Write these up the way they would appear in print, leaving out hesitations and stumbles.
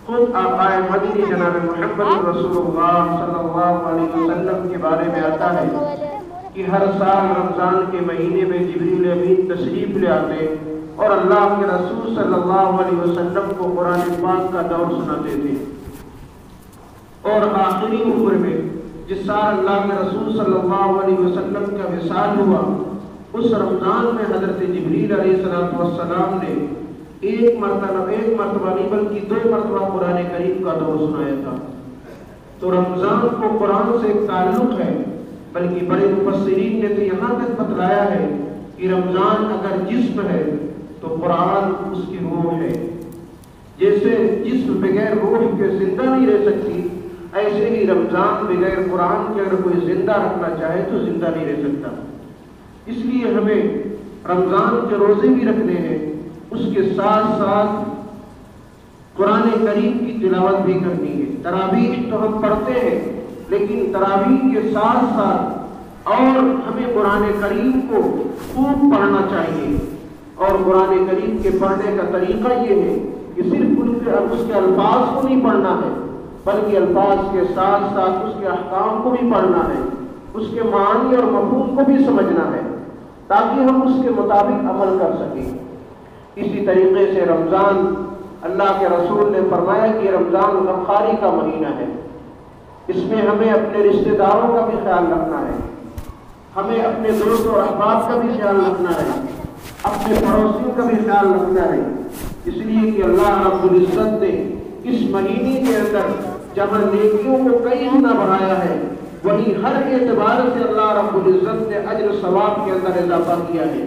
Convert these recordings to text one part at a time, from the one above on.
خود آقا مدنی جناب محمد رسول اللہ صلی اللہ علیہ وسلم کے بارے میں آتا ہے کہ ہر سال رمضان کے مہینے میں جبریل امین تشریف لے آتے اور اللہ کے رسول صلی اللہ علیہ وسلم کو قرآن پاک کا دور سناتے تھے. اور آخری عمر میں جس سال اللہ کے رسول صلی اللہ علیہ وسلم کا وصال ہوا، اس رمضان میں حضرت جبریل علیہ السلام نے ایک مرتبہ نہیں بلکہ 2 مرتبہ قرآن کریم کا دور سنایا تھا. تو رمضان کو قرآن سے ایک تعلق ہے، بلکہ بڑے مفسرین نے تو یہاں تک بتلایا ہے کہ رمضان اگر جسم ہے تو قرآن اس کی روح ہے. جیسے جسم بغیر روح کے زندہ نہیں رہ سکتی، ایسے ہی رمضان بغیر قرآن کے اگر کوئی زندہ رکھنا چاہے تو زندہ نہیں رہ سکتا. اس لیے ہمیں رمضان کے روزے بھی رکھنے ہیں، اس کے ساتھ ساتھ قرآن کریم کی تلاوت بھی کرنی ہے. تراویح تو ہم پڑھتے ہیں، لیکن تراویح کے ساتھ ساتھ اور ہمیں قرآن کریم کو خوب پڑھنا چاہیے. اور قرآن کریم کے پڑھنے کا طریقہ یہ ہے کہ صرف اس کے الفاظ کو نہیں پڑھنا ہے، بلکہ الفاظ کے ساتھ ساتھ اس کے احکام کو بھی پڑھنا ہے، اس کے معنی اور مفہوم کو بھی سمجھنا ہے، تاکہ ہم اس کے مطابق عمل کر سکیں. اسی طریقے سے رمضان، اللہ کے رسول نے فرمایا کہ رمضان غمخواری کا مہینہ ہے. اس میں ہمیں اپنے رشتہ داروں کا بھی خیال رکھنا ہے، ہمیں اپنے دوست اور احباب کا بھی خیال رکھنا ہے، اپنے پڑوسیوں کا بھی خیال رکھنا ہے. اس لیے کہ اللہ رب العزت نے اس مہینے کے اندر جہاں نیکیوں کو کئی گنا بڑھایا ہے، وہیں ہر اعتبار سے اللہ رب العزت نے اجر و ثواب کے اندر اضافہ کیا ہے.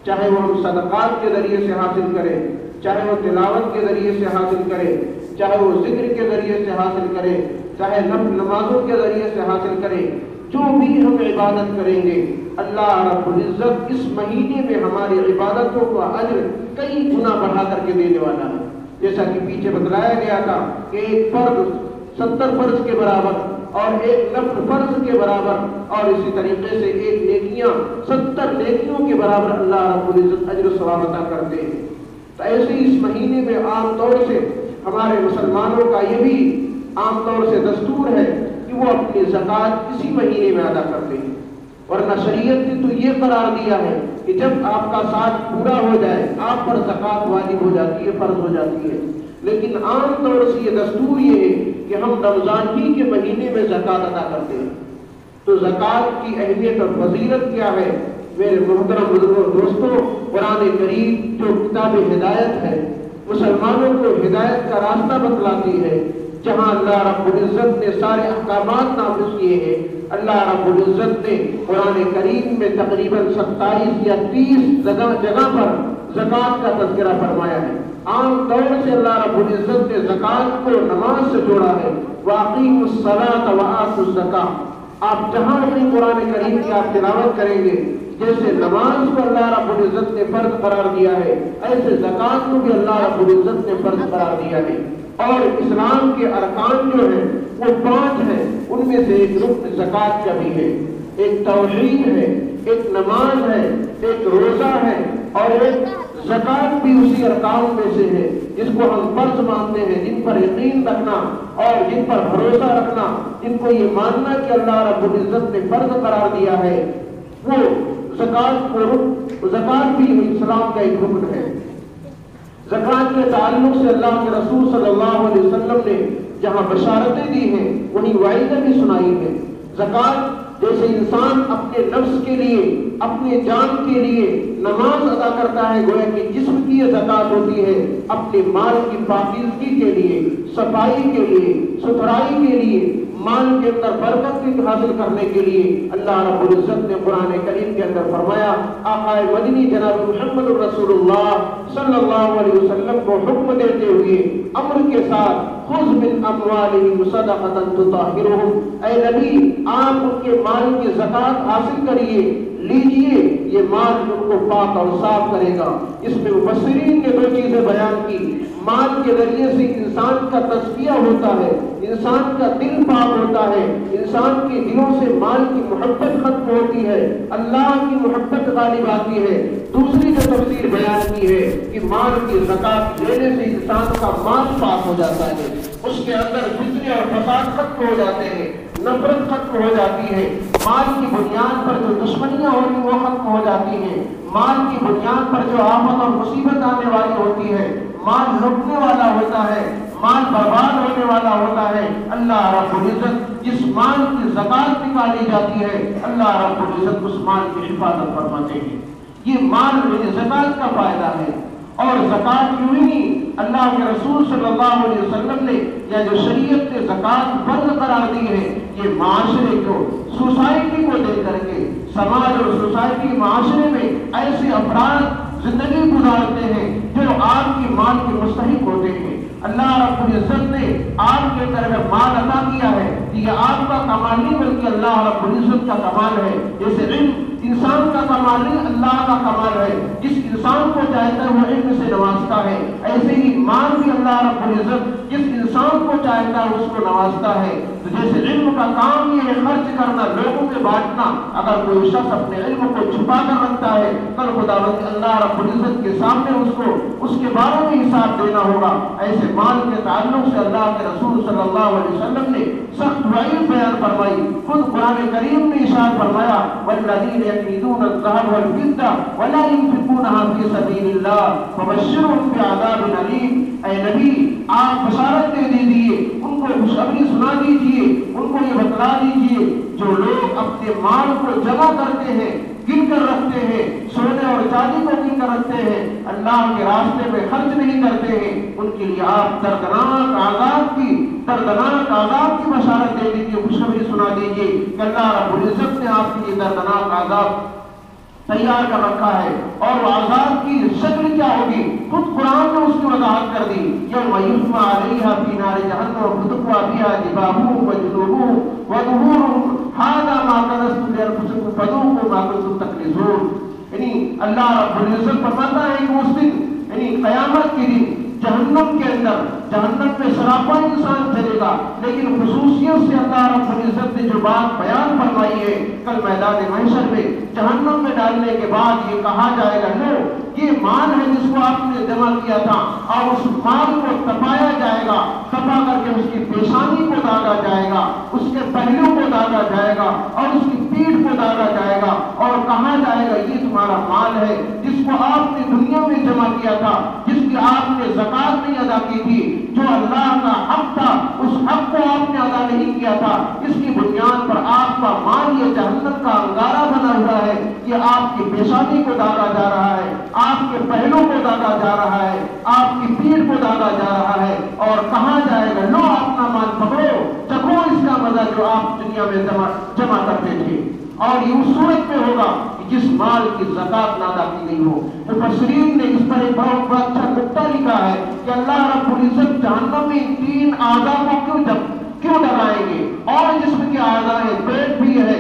چاہے وہ ہم صدقات کے ذریعے سے حاصل کریں، چاہے وہ تلاوت کے ذریعے سے حاصل کریں، چاہے وہ ذکر کے ذریعے سے حاصل کریں، چاہے نمازوں کے ذریعے سے حاصل کریں، جو بھی ہم عبادت کریں گے اللہ رب العزت اس مہینے میں ہماری عبادتوں کا اجر کئی گنا بڑھا کر کے دینے والا ہے. جیسا کہ پیچھے بتلایا گیا تھا کہ ایک فرض 70 فرض کے برابر اور ایک نفل فرض کے برابر، اور اسی طریقے سے ایک نیکیاں 70 نیکیوں کے برابر اللہ رب العزت اجر و ثواب عطا کرتے ہیں. تو ایسے اس مہینے میں عام طور سے ہمارے مسلمانوں کا یہ بھی عام طور سے دستور ہے کہ وہ اپنی زکوٰۃ اسی مہینے میں ادا کرتے ہیں. ورنہ شریعت نے تو یہ قرار دیا ہے کہ جب آپ کا سال پورا ہو جائے آپ پر زکوٰۃ واجب ہو جاتی ہے، فرض ہو جاتی ہے. لیکن عام طور سے یہ دستور یہ ہے کہ ہم رمضان ہی کے مہینے میں زکوٰۃ ادا کرتے ہیں. تو زکوٰۃ کی اہمیت اور فضیلت کیا ہے؟ میرے محترم بزرگوں اور دوستوں، قرآن کریم جو کتاب ہدایت ہے، مسلمانوں کو ہدایت کا راستہ بتلاتی ہے. جہاں اللہ رب العزت نے سارے احکامات نافذ کیے ہیں، اللہ رب العزت نے قرآن کریم میں تقریباً 27 یا 30 جگہ پر زکوٰۃ کا تذکرہ فرمایا ہے. عام طور سے اللہ رب العزت نے زکوٰۃ کو نماز سے جوڑا ہے. وَأَقِیمُوا الصَّلَاةَ وَآتُوا الزَّکَاةَ. آپ جہاں بھی قرآن کریم کی آپ تلاوت کریں گے، جیسے نماز کو اللہ رب العزت نے فرض قرار دیا ہے، ایسے زکوٰۃ کو بھی اللہ رب العزت نے فرض قرار دیا ہے. اور اسلام کے ارکان جو ہیں وہ 5 ہیں، ان میں سے ایک رکن زکوٰۃ کا بھی ہے. ایک توحید ہے، ایک نماز ہے، ایک روزہ ہے، اور ایک زکوٰۃ بھی اسی ارکان میں سے ہے جس کو ہم فرض مانتے ہیں، جن پر یقین رکھنا اور جن پر بھروسہ رکھنا، جن کو یہ ماننا کہ اللہ رب العزت نے فرض قرار دیا ہے، وہ زکوٰۃ بھی اسلام کا ایک رکن ہے. زکوٰۃ کے تعلق سے اللہ کے رسول صلی اللہ علیہ وسلم نے جہاں بشارتیں دی ہیں وہیں وعیدیں بھی سنائی ہیں. زکوٰۃ جیسے انسان اپنے نفس کے لیے، اپنے جان کے لیے نماز ادا کرتا ہے، گویا کہ جسم کی یہ زکوٰۃ ہوتی ہے. اپنے مال کی پاکیزگی کے لیے، صفائی کے لیے، ستھرائی کے لیے، مال کے اندر برکت حاصل کرنے کے لیے اللہ رب العزت نے قرآن کریم کے اندر فرمایا. آقا مدنی جناب محمد رسول اللہ صلی اللہ علیہ وسلم کو حکم دیتے ہوئے امر کے ساتھ خذ من اموالہم صدقۃ تطہرہم، اے نبی آپ ان کے مال کی زکوٰۃ حاصل کریے لیجئے، یہ مال ان کو پاک اور صاف کرے گا۔ اس میں مفسرین نے 2 چیزیں بیان کی۔ مال کے ذریعے سے انسان کا تزکیہ ہوتا ہے، انسان کا دل پاک ہوتا ہے، انسان کے دلوں سے مال کی محبت ختم ہوتی ہے، اللہ کی محبت غالب آتی ہے۔ دوسری جو تفسیر بیان کی ہے کہ مال کی زکات لینے سے انسان کا مال پاک ہو جاتا ہے، اس کے اندر فتنے اور فساد ختم ہو جاتے ہیں، نفرت ختم ہو جاتی ہے، مال کی بنیاد پر جو دشمنیاں ہوتی وہ ختم ہو جاتی ہیں، مال کی بنیاد پر جو آفت اور مصیبت آنے والی ہوتی ہے، مال لٹنے والا ہوتا ہے، مال برباد ہونے والا ہوتا ہے، اللہ رب العزت جس مال کی زکات نکالی جاتی ہے، اللہ رب العزت اس مال کی حفاظت فرماتے ہیں۔ یہ مال میں زکات کا فائدہ ہے۔ اور زکات کیوں ہی اللہ کے رسول صلی اللہ علیہ وسلم نے یا جو شریعت نے زکات فرض قرار دی ہے، یہ معاشرے کو، سوسائٹی کو دے کر کے، سماج اور سوسائٹی معاشرے میں ایسے افراد زندگی گزارتے ہیں جو آپ کی مال کے مستحق ہوتے ہیں۔ اللہ رب العزت نے آپ کے طرف مال عطا کیا ہے، یہ آپ کا کمال نہیں بلکہ اللہ رب العزت کا کمال ہے۔ جیسے علم انسان کا کمال نہیں، اللہ کا کمال ہے۔ جس انسان کو چاہتا ہے وہ علم سے نوازتا ہے، ایسے ہی مال بھی اللہ رب العزت جس انسان کو چاہتا ہے اس کو نوازتا ہے۔ تو جیسے علم کا کام یہ ہے خرچ کرنا، لوگوں میں بانٹنا، اگر کوئی شخص اپنے علم کو چھپا کر رکھتا ہے، کل خداوند اللہ رب العزت کے سامنے اس کے بارے میں حساب دینا ہوگا۔ ایسے مال کے تعلق سے اللہ کے رسول صلی اللہ علیہ وسلم نے سخت وعید بیان فرمائی۔ خود قرآن کریم نے ارشاد فرمایا والذین یکنزون الذهب والفضة ولا ينفقونها في سبيل الله فبشرهم بعذاب أليم۔ اے نبی آپ بشارت دے دیجیے، ان کو خوشخبری سنا دیجیے، ان کو یہ بتلا دیجیے جو لوگ اپنے مال کو جمع کرتے ہیں، گن کر رکھتے ہیں، سونے اور چاندی کو گن کر رکھتے ہیں، اللہ کے راستے میں خرچ نہیں کرتے ہیں، ان کے لیے آپ دردناک عذاب کی بشارت دے دیجیے، خوشخبری سنا دیجیے کہ اللہ رب العزت نے آپ کے لیے دردناک عذاب تیار کر رکھا ہے۔ اور وہ عذاب کی شکل کیا ہوگی خود قرآن نے اس کی وضاحت کر دی۔ یوم یحمى علیہا فی نار جہنم فتقوی بہا جباہہم وجنوبہم وظہورہم ھذا ما کنزتم لانفسکم فذوقوا ما کنتم تکنزون۔ یعنی اللہ رب العزت فرماتا ہے کہ اس دن یعنی قیامت کے دن جہنم کے اندر، جہنم میں سراپا انسان چلے گا، لیکن خصوصیت سے اللہ رب العزت نے جو بات بیان فرمائی ہے کل میدان محشر میں جہنم میں ڈالنے کے بعد یہ کہا جائے گا لو یہ مال ہے جس کو آپ نے جمع کیا تھا، اور اس مال کو تپایا جائے گا، تپا کر کے اس کی پیشانی کو داغا جائے گا، اس کے پہلو کو داغا جائے گا، اور اس کی پیٹھ کو داغا جائے گا، اور کہا جائے گا یہ تمہارا مال ہے جس کو آپ نے دنیا میں جمع کیا تھا، جس کی آپ نے زکات نہیں ادا کی تھی، جو اللہ کا حق تھا اس حق کو آپ نے ادا نہیں کیا تھا، اس کی بنیاد پر آپ کا مال یہ جہنم کا انگارہ بنا ہوا ہے، یہ آپ کی پیشانی کو داغا جا رہا ہے، آپ کے پہلوں کو داغا جا رہا ہے، آپ کی پیٹھ کو داغا جا رہا ہے، اور کہا جائے گا لو اپنا مال پکڑو، چکھو اس کا مزہ جو آپ دنیا میں جمع کرتے تھے۔ اور یہ اس صورت میں ہوگا جس مال کی زکات نہ ادا کی گئی ہو۔ مفسرین نے اس پر ایک بہت اچھا نقطہ لکھا ہے کہ اللہ رب العزت جہنم میں 3 اعضاء کو کیوں ڈرائیں گے، اور جسم کے اعضاء ہیں، پیٹ بھی ہے،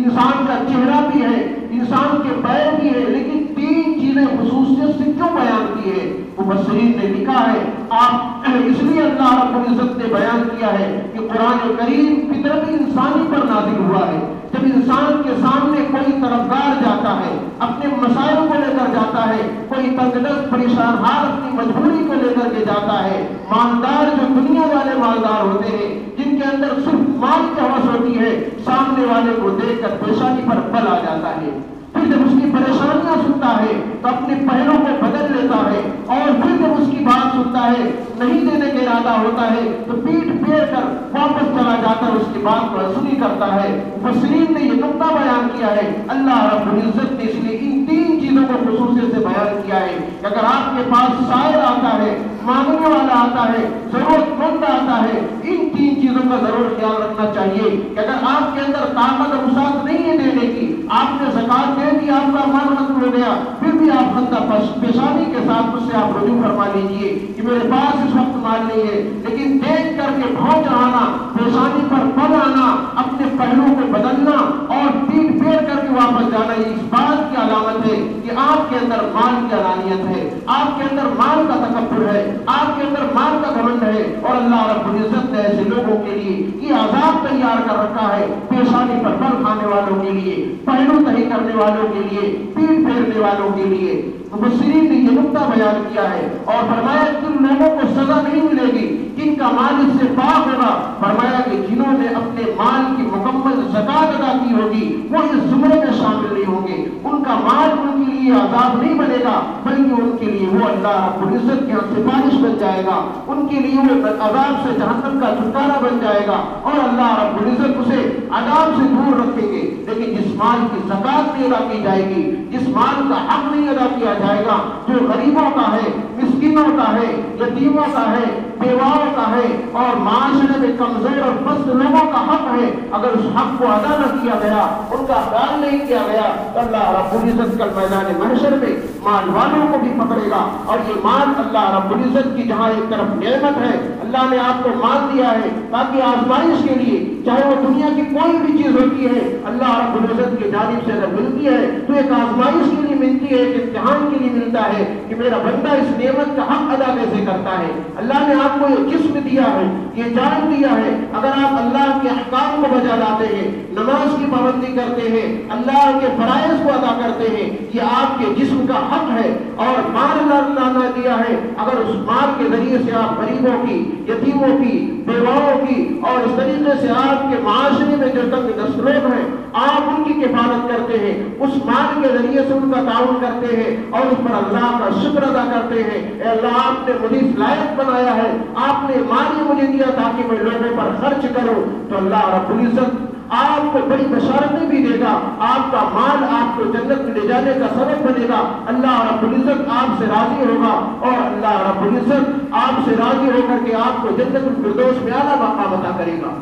انسان کا چہرہ بھی ہے، انسان کے پیر بھی ہے، لیکن 3 چیزیں خصوصیت سے کیوں بیان کی ہے؟ مفسرین نے لکھا ہے آپ اس لیے اللہ رب العزت نے بیان کیا ہے کہ قرآن کریم فطرت انسانی پر نازل ہوا ہے۔ جب انسان کے سامنے کوئی طرفدار جاتا ہے، اپنے مسائل کو لے کر جاتا ہے، کوئی تنگدست پریشان حال اپنی مجبوری کو لے کر کے جاتا ہے، مالدار جو دنیا والے مالدار ہوتے ہیں جن کے اندر صرف مال کی ہوس ہوتی ہے، سامنے والے کو دیکھ کر پیشانی پر بل آ جاتا ہے، پھر جب اس کی پریشانیاں سنتا ہے تو اپنے پہلوں کو بدل لیتا ہے، اور پھر جب اس کی بات سنتا ہے نہیں دینے کا ارادہ ہوتا ہے تو پیٹ پھیر کر واپس چلا جاتا ہے، اس کی بات کو سنی کرتا ہے۔ مفسرین نے یہ نقطہ بیان کیا ہے، اللہ رب العزت نے اس لیے ان 3 چیزوں کو خصوصیت سے بیان کیا ہے کہ اگر آپ کے پاس سائل آتا ہے، مانگنے والا آتا ہے، ضرورت مند آتا ہے، ان 3 چیزوں کا ضرور خیال رکھنا چاہیے کہ اگر آپ کے اندر طاقت اور وسعت نہیں ہے دینے کی، آپ نے زکات دے دی، آپ کا مال ختم ہو گیا، پھر بھی آپ خندہ پیشانی کے ساتھ مجھ سے آپ رجوع فرما لیجیے کہ میرے پاس اس وقت مال نہیں ہے، لیکن دیکھ کر کے بھونچ آنا، پیشانی پر بل آنا، اپنے پہلو کو بدلنا اور پیٹ پھیر کر کے واپس جانا، یہ اس بات کی علامت ہے کہ آپ کے اندر مال کی علانیت ہے، آپ کے اندر مال کا تکبر ہے، آپ کے اندر مال کا گھمنڈ ہے، اور اللہ رب العزت نے ایسے لوگوں کے لیے یہ عذاب تیار کر رکھا ہے، پیشانی پر بل کھانے والوں کے لیے، پہلو تہی کرنے والوں کے لیے، پیٹ پھیرنے والوں کے لیے۔ مفسرین نے یہ نقطہ بیان کیا ہے اور فرمایا جن لوگوں کو سزا نہیں ملے گی، جن کا مال اس سے پاک ہوگا، فرمایا کہ جنہوں نے اپنے مال کی مکمل زکات ادا کی ہوگی وہ اس زمرے میں شامل نہیں ہوں گے، ان کا مال ان کے لیے عذاب نہیں بنے گا، بلکہ ان کے لیے وہ اللہ رب العزت کے سفارش بن جائے گا، ان کے لیے وہ عذاب سے جہنم کا چھٹکارا بن جائے گا، اور اللہ رب العزت اسے عذاب سے دور رکھیں گے۔ لیکن جس مال کی زکات نہیں ادا کی جائے گی، جس مال کا حق نہیں ادا کیا جائے گا، جو غریبوں کا ہے، مسکینوں کا ہے، یتیموں کا ہے، بیواؤں کا ہے، اور معاشرے میں کمزور اور پست لوگوں کا حق ہے، اگر اس حق کو ادا نہ کیا گیا، ان کا خیال نہیں کیا گیا، تو اللہ رب العزت کل میدان محشر میں مال والوں کو بھی پکڑے گا۔ اور یہ مال اللہ رب العزت کی جہاں ایک طرف نعمت ہے، اللہ نے آپ کو مال دیا ہے تاکہ آزمائش کے لیے، چاہے وہ دنیا کی کوئی بھی چیز ہوتی ہے، اللہ رب العزت کی جانب سے اگر ملتی ہے تو ایک آزمائش کے لیے ملتی ہے، ایک امتحان کے لیے ملتا ہے کہ میرا بندہ اس نعمت کا حق ادا کیسے کرتا ہے۔ اللہ نے آپ کو یہ جسم دیا ہے، یہ جان دیا ہے، اگر آپ اللہ کے احکام کو بجا لاتے ہیں، نماز کی پابندی کرتے ہیں، اللہ کے فرائض کو ادا کرتے ہیں، یہ آپ کے جسم کا حق ہے۔ اور مال اللہ نے دیا ہے، اگر اس مال کے ذریعے سے آپ غریبوں کی، یتیموں کی، بیواؤں کی، اور اس طریقے سے آپ کے معاشرے میں جو تنگ دست لوگ ہیں آپ ان کی کفالت کرتے ہیں، اس مال کے ذریعے سے ان کا تعاون کرتے ہیں اور اس پر اللہ کا شکر ادا کرتے ہیں، اے اللہ آپ نے مجھے اس لائق بنایا ہے، آپ نے مال مجھے دیا تاکہ میں لوگوں پر خرچ کروں، تو اللہ رب العزت آپ کو بڑی بشارتیں بھی دے گا، آپ کا مال آپ کو جنت میں لے جانے کا سبب بنے گا، اللہ رب العزت آپ سے راضی ہوگا، اور اللہ رب العزت آپ سے راضی ہو کر کے آپ کو جنت الفردوس میں اعلیٰ مقام عطا کرے گا۔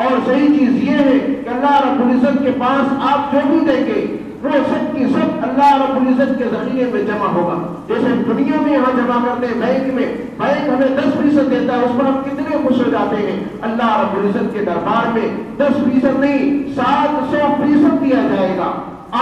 اور صحیح چیز یہ ہے کہ اللہ رب العزت کے پاس آپ جو بھی دیں گے وہ سب کی سب اللہ رب العزت کے ذخیرے میں جمع ہوگا۔ جیسے دنیا میں یہاں جمع کرتے ہیں بینک میں، بینک ہمیں 10% دیتا ہے، اس پر ہم کتنے خوش ہو جاتے ہیں، اللہ رب العزت کے دربار میں 10% نہیں 700% دیا جائے گا،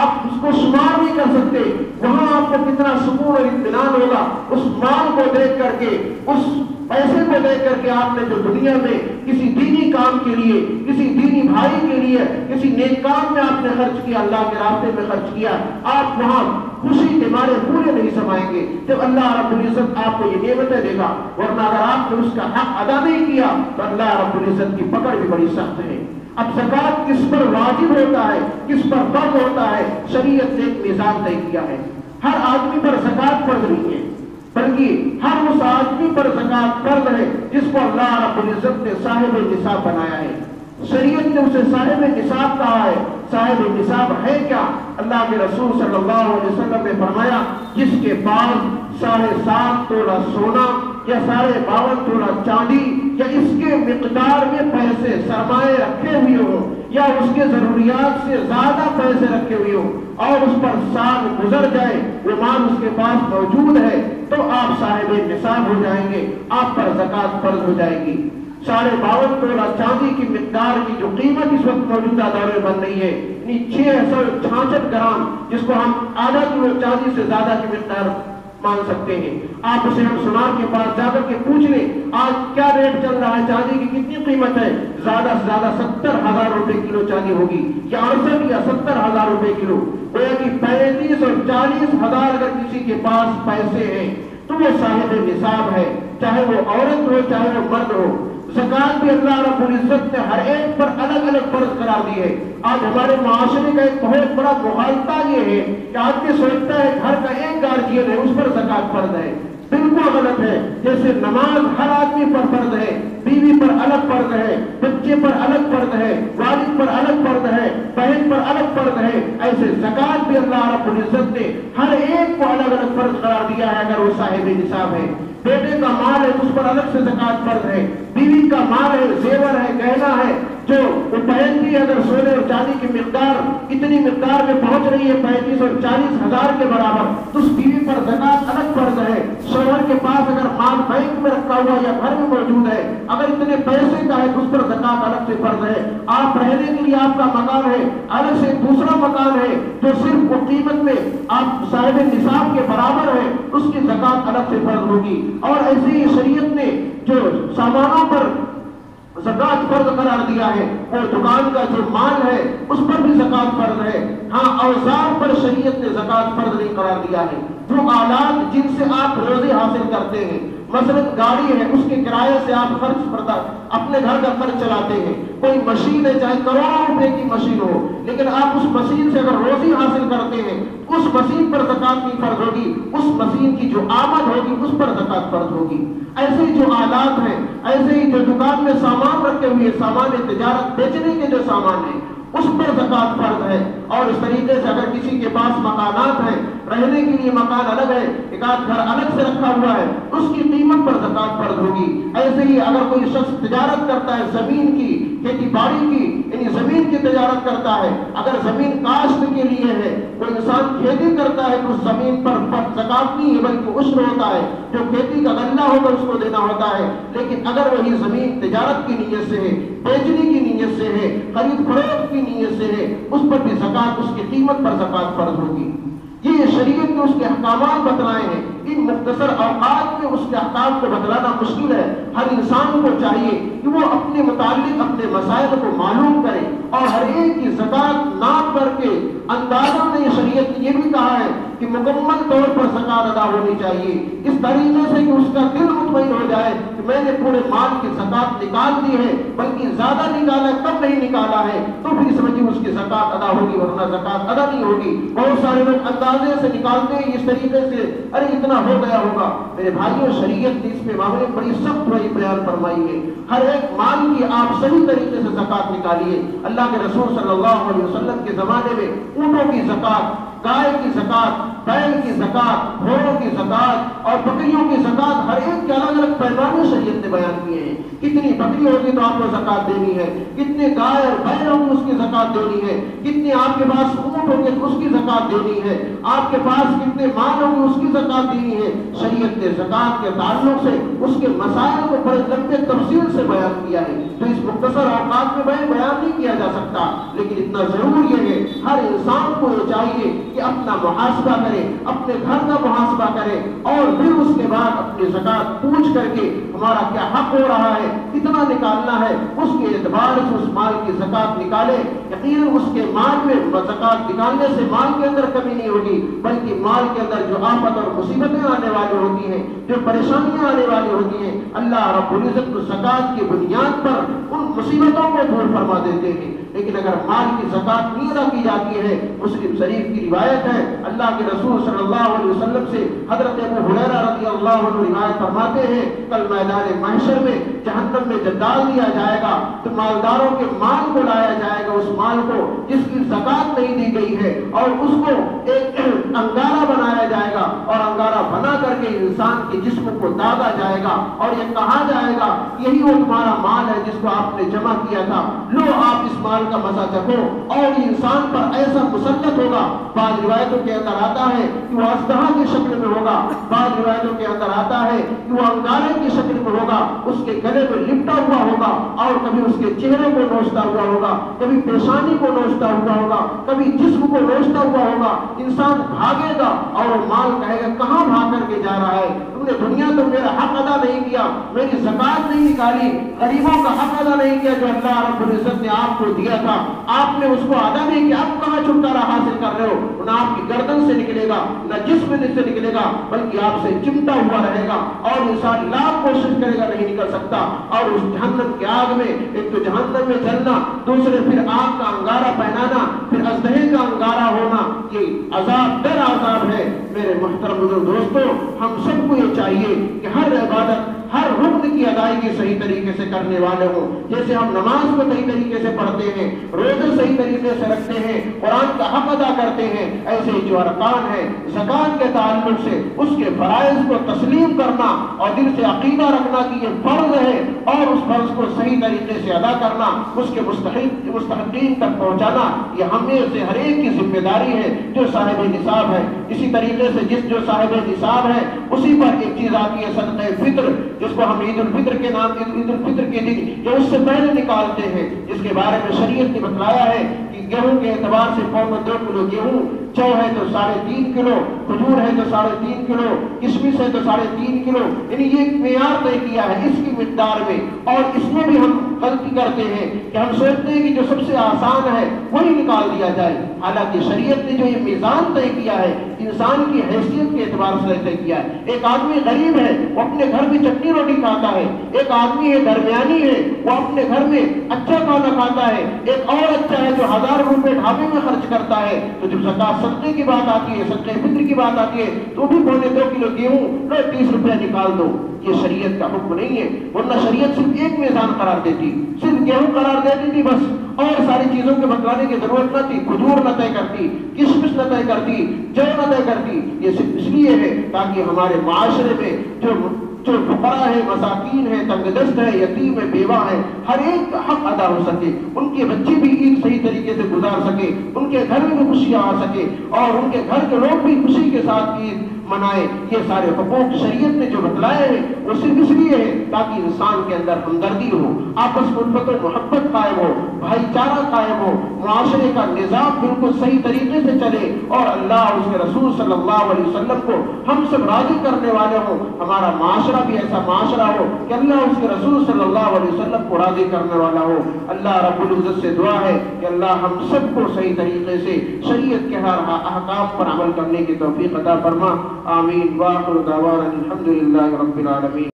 آپ اس کو شمار نہیں کر سکتے، وہاں آپ کو کتنا سکون اور اطمینان ہوگا اس مال کو دیکھ کر کے، اس پیسے کو دیکھ کر کے آپ نے جو دنیا میں کسی دینی کام کے لیے، کسی دینی بھائی کے لیے، کسی نیک کام میں آپ نے خرچ کیا، اللہ کے راستے میں خرچ کیا، آپ وہاں خوشی کے مارے پورے نہیں سمائیں گے جب اللہ رب العزت آپ کو یہ نعمتیں دے گا، ورنہ اگر آپ نے اس کا حق ادا نہیں کیا تو اللہ رب العزت کی پکڑ بھی بڑی سخت ہے۔ اب زکوٰۃ کس پر واجب ہوتا ہے، کس پر فرض ہوتا ہے، شریعت نے ایک نظام طے کیا ہے۔ ہر آدمی پر زکوٰۃ فرض نہیں ہے، بلکہ ہر اس آدمی پر زکوٰۃ فرض ہے جس کو اللہ رب العزت نے صاحب نصاب بنایا ہے۔ شریعت نے اسے صاحب نصاب کہا ہے۔ صاحب نصاب ہے کیا؟ اللہ کے رسول صلی اللہ علیہ وسلم نے فرمایا جس کے پاس 7.5 تولہ سونا یا 52 تولہ چاندی یا اس کے مقدار میں پیسے سرمایہ رکھے ہوئے ہوں یا اس کے ضروریات سے زیادہ پیسے رکھے ہوئے ہوں اور اس پر سال گزر جائے، وہ مال اس کے پاس موجود ہے، تو آپ صاحب نصاب ہو جائیں گے، آپ پر زکوٰۃ فرض ہو جائے گی۔ 52 تولہ چاندی کی مقدار کی جو قیمت اس وقت موجودہ دور میں بن رہی ہے، یعنی 666 گرام، جس کو ہم آدھا کلو چاندی سے زیادہ کی مقدار مان سکتے ہیں۔ آپ اسے ہم سونار کے پاس جا کر کے پوچھ لیں آج کیا ریٹ چل رہا ہے، چاندی کی کتنی قیمت ہے، زیادہ سے زیادہ 70,000 روپے کلو چاندی ہوگی، یا 68 یا 70,000 روپے کلو، گویا کہ 35 اور 40,000 اگر کسی کے پاس پیسے ہیں تو وہ صاحب نصاب ہے، چاہے وہ عورت ہو چاہے وہ مرد ہو۔ زکوٰۃ بھی اللہ رب العزت نے ہر ایک پر الگ الگ فرض قرار دی ہے۔ آج ہمارے معاشرے کا ایک بہت بڑا مغالطہ یہ ہے کہ آدمی سوچتا ہے گھر کا ایک گارجین ہے اس پر زکوٰۃ فرض ہے، بالکل غلط ہے۔ جیسے نماز ہر آدمی پر فرض ہے، بیوی پر الگ فرض ہے، بچے پر الگ فرض ہے، والد پر الگ فرض ہے، بہن پر الگ فرض ہے، ایسے زکوٰۃ بھی اللہ رب العزت نے ہر ایک کو الگ الگ فرض قرار دیا ہے اگر وہ صاحب نصاب ہے۔ بیٹے کا مال ہے اس پر الگ سے زکوٰۃ فرض ہے، بیوی کا مال ہے، زیور ہے، گہنا ہے، جو بیت کی اگر سونے اور چاندی کی مقدار اتنی مقدار میں پہنچ رہی ہے 35 اور 40 ہزار کے برابر، تو اس بیوی پر زکات الگ فرض ہے۔ شوہر کے پاس اگر مال بینک میں رکھا ہوا یا گھر میں موجود ہے، اگر اتنے پیسے کا ہے تو اس پر زکات الگ سے فرض ہے۔ آپ رہنے کے لیے آپ کا مکان ہے، الگ سے دوسرا مکان ہے جو صرف وہ قیمت میں آپ صاحب نصاب کے برابر ہے، اس کی زکات الگ سے فرض ہوگی۔ اور ایسے ہی شریعت نے جو سامانوں پر زکات فرض قرار دیا ہے، اور دکان کا جو مال ہے اس پر بھی زکات فرض ہے۔ ہاں، اوزار پر شریعت نے زکات فرض نہیں قرار دیا ہے۔ جو آلات جن سے آپ روزی حاصل کرتے ہیں، مثلا گاڑی ہے، اس کے کرائے سے آپ خرچ پڑتا اپنے گھر کا خرچ چلاتے ہیں۔ کوئی مشین ہے، چاہے کروڑوں روپے کی مشین ہو، لیکن آپ اس مشین سے اگر روزی حاصل کرتے ہیں، اس مشین پر زکات نہیں فرض ہوگی، اس مشین کی جو آمد ہوگی اس پر زکات فرض ہوگی۔ ایسے ہی جو آلات ہیں، ایسے ہی جو دکان میں سامان رکھے ہوئے سامان تجارت بیچنے کے جو سامان ہیں اس پر زکات فرض ہے۔ اور اس طریقے سے اگر کسی کے پاس مکانات ہیں، رہنے کے لیے مکان الگ ہے، ایک آدھ گھر الگ سے رکھا ہوا ہے، اس کی قیمت پر زکات فرض ہوگی۔ ایسے ہی اگر کوئی شخص تجارت کرتا ہے زمین کی، کھیتی باڑی کی، یعنی زمین کی تجارت کرتا ہے، اگر زمین کاشت کے لیے ہے، کوئی انسان کھیتی کرتا ہے تو اس زمین پر زکات نہیں ہے بلکہ عشر ہوتا ہے، جو کھیتی کا غلہ ہوگا اس کو دینا ہوتا ہے۔ لیکن اگر وہی زمین تجارت کی نیت سے ہے، بیچنے کی نیت سے ہے، خرید فروخت کی نیت سے ہے، اس پر بھی زکات، اس کی قیمت پر زکات فرض ہوگی۔ یہ شریعت نے اس کے احکامات بتلائے ہیں۔ ان مختصر اوقات میں اس کے احکام کو بتلانا مشکل ہے۔ ہر انسان کو چاہیے کہ وہ اپنے متعلق اپنے مسائل کو معلوم کرے اور ہر ایک کی زکات ناپ کر کے اندازہ میں شریعت نے یہ بھی کہا ہے کہ مکمل طور پر زکات ادا ہونی چاہیے، اس طریقے سے کہ اس کا دل مطمئن ہو جائے کہ میں نے پورے مال کی زکات نکال دی ہے، بلکہ زیادہ نکالا ہے کم نہیں نکالا ہے، تو پھر سمجھیے اس کی زکات ادا ہوگی، ورنہ زکات ادا نہیں ہوگی۔ بہت سارے لوگ اندازے سے نکالتے ہیں اس طریقے سے، ارے اتنا ہو گیا ہوگا۔ میرے بھائیوں، شریعت نے اس پہ معاملے میں بڑی سخت بیان فرمائی ہے۔ ہر ایک مال کی آپ صحیح طریقے سے زکات نکالیے۔ اللہ کے رسول صلی اللہ علیہ وسلم کے زمانے میں اونٹوں کی زکات، گائے کی زکات، بیل کی زکات، گھوڑوں کی زکات اور بکریوں کی زکات، ہر ایک کے الگ الگ پیمانے شریعت نے بیان کیے ہیں۔ کتنی بکری ہوگی تو آپ کو زکات دینی ہے، کتنے گائے اور بیل ہوگی اس کی زکات دینی ہے، کتنے آپ کے پاس اونٹ ہوگے تو اس کی زکات دینی ہے، آپ کے پاس کتنے مال ہوگے اس کی زکات دینی ہے۔ شریعت نے زکات کے تعلق سے اس کے مسائل کو بڑے لمبے تفصیل سے بیان کیا ہے، تو اس مختصر اوقات میں بیان نہیں کیا جا سکتا۔ لیکن اتنا ضرور یہ ہے، ہر انسان کو یہ چاہیے کہ اپنا محاسبہ کرے، اپنے گھر کا محاسبہ کرے، اور پھر اس کے بعد اپنی زکات پوچھ کر کے ہمارا کیا حق ہو رہا ہے، کتنا نکالنا ہے، اس کے اعتبار سے اس مال کی زکات نکالے۔ یقیناً اس کے مال میں زکات نکالنے سے مال کے اندر کمی نہیں ہوگی، بلکہ مال کے اندر جو آفت اور مصیبتیں آنے والی ہوتی ہیں، جو پریشانیاں آنے والی ہوتی ہیں، اللہ رب العزت زکات کی بنیاد پر ان مصیبتوں کو دور فرما دیتے ہیں۔ لیکن اگر مال کی زکات نہیں ادا کی جاتی ہے، مسلم شریف کی روایت ہے، اللہ کے رسول صلی اللہ علیہ وسلم سے حضرت ابو ہریرہ رضی اللہ عنہ روایت فرماتے ہیں، کل میدان محشر میں جہنم میں جب ڈال دیا جائے گا تو مالداروں کے مال کو لایا جائے گا، اس مال کو جس کی زکات نہیں دی گئی ہے، اور اس کو ایک انگارہ بنایا جائے گا، اور انگارہ بنا کر کے انسان کے جسم کو داغا جائے گا، اور یہ کہا جائے گا یہی وہ تمہارا مال ہے جس کو آپ نے جمع کیا تھا، لو آپ اس مال کا مزہ چکھو۔ اور انسان پر ایسا مسلط ہوگا، بعض روایتوں کے اندر آتا ہے کہ وہ اژدہا کی شکل میں ہوگا، بعض روایتوں کے اندر آتا ہے کہ وہ انگارے کی شکل میں ہوگا، اس کے گلے میں لپٹا ہوا ہوگا، اور کبھی اس کے چہرے کو نوچتا ہوا ہوگا، کبھی پیشانی کو نوچتا ہوا ہوگا، کبھی جسم کو نوچتا ہوا ہوگا۔ انسان بھاگے گا اور وہ مال کہے گا کہاں بھاگ کر کے جا رہا ہے، تم نے دنیا تو میرا حق ادا نہیں کیا، میری زکات نہیں نکالی، غریبوں کا حق ادا نہیں کیا جو اللہ رب العزت نے آپ کو دیا تھا، آپ نے اس کو ادا نہیں کیا، اب کہاں چھٹکارا حاصل کر رہے ہو؟ نہ آپ کی گردن سے نکلے گا، نہ جسم سے نکلے گا، بلکہ آپ سے چمٹا ہوا رہے گا، اور انسان لاکھ کوشش کرے گا نہیں نکل سکتا۔ اور اس جہنم کی آگ میں ایک تو جہنم میں جلنا، دوسرے پھر آگ کا انگارہ پہنانا، پھر اژدہے کا انگارہ ہونا، یہ عذاب در عذاب ہے۔ میرے محترم بزرگ دوستو، ہم سب کو یہ چاہیے کہ ہر عبادت، ہر رکن کی ادائیگی صحیح طریقے سے کرنے والے ہوں. جیسے ہم نماز کو صحیح طریقے سے پڑھتے ہیں، روزے صحیح طریقے سے رکھتے ہیں، قرآن کا حق ادا کرتے ہیں، ایسے ہی جو ارکان ہے زکوٰۃ کے تعلق سے اس کے فرائض کو تسلیم کرنا اور دل سے عقیدہ رکھنا کہ یہ فرض ہے اور اس فرض کو صحیح طریقے سے ادا کرنا، اس کے مستحقین تک پہنچانا، یہ ہم میں سے ہر ایک کی ذمہ داری ہے جو صاحب نصاب ہے. اسی طریقے سے جو صاحب نصاب ہے اسی پر ایک چیز آتی ہے صدقہ فطر، جس کو ہم عید الفطر کے نام عید الفطر کے دن یا اس سے پہلے نکالتے ہیں، جس کے بارے میں شریعت نے بتلایا ہے کہ گیہوں کے اعتبار سے 2 کلو گیہوں، جو ہے تو 3.5 کلو، کھجور ہے تو 3.5 کلو، کشمش ہے تو 3.5 کلو، یعنی یہ ایک معیار طے کیا ہے اس کی مقدار میں. اور اس میں بھی ہم غلطی کرتے ہیں کہ ہم سوچتے ہیں کہ جو سب سے آسان ہے وہی نکال دیا جائے، حالانکہ شریعت نے جو یہ میزان طے کیا ہے انسان کی حیثیت کے اعتبار سے طے کیا ہے. ایک آدمی غریب ہے وہ اپنے گھر میں چٹنی روٹی کھاتا ہے، ایک آدمی ہے درمیانی ہے وہ اپنے گھر میں اچھا کھانا کھاتا ہے، ایک اور اچھا ہے جو 1000 روپے ڈھابے میں خرچ کرتا ہے. تو جب زکوٰۃ صدقے کی بات آتی ہے، صدقہ فطر کی بات آتی ہے تو بھی 2.25 کلو گیہوں 30 روپے نکال دو. یہ شریعت کا حکم نہیں ہے، ورنہ شریعت صرف ایک میزان قرار دیتی، صرف گیہوں قرار دیتی تھی بس، اور ساری چیزوں کے بتلانے کی ضرورت نہ تھی. کھجور نہ طے کرتی، کشمش نہ طے کرتی، جو نہ طے کرتی. یہ صرف اس لیے ہے تاکہ ہمارے معاشرے میں جو فقراء ہے، مساکین ہے، تنگ دست ہے، یتیم ہے، بیوہ ہے، ہر ایک کا حق ادا ہو سکے، ان کے بچے بھی عید صحیح طریقے سے گزار سکے، ان کے گھر میں بھی خوشیاں آ سکے اور ان کے گھر کے لوگ بھی خوشی کے ساتھ عید منائے. یہ سارے حقوق شریعت نے جو بتلائے ہیں وہ صرف اس لیے ہے تاکہ انسان کے اندر ہمدردی ہو، آپس میں الفت و محبت قائم ہو، بھائی چارہ قائم ہو، معاشرے کا نظام بالکل صحیح طریقے سے چلے اور اللہ اور اس کے رسول صلی اللہ علیہ وسلم کو ہم سب راضی کرنے والے ہوں. ہمارا معاشرہ بھی ایسا معاشرہ ہو کہ اللہ اور اس کے رسول صلی اللہ علیہ وسلم کو راضی کرنے والا ہو. اللہ رب العزت سے دعا ہے کہ اللہ ہم سب کو صحیح طریقے سے شریعت کے ہر احکام پر عمل کرنے کی توفیق عطا فرما. آمین. وآخر دعوانا الحمدللہ رب العالمین.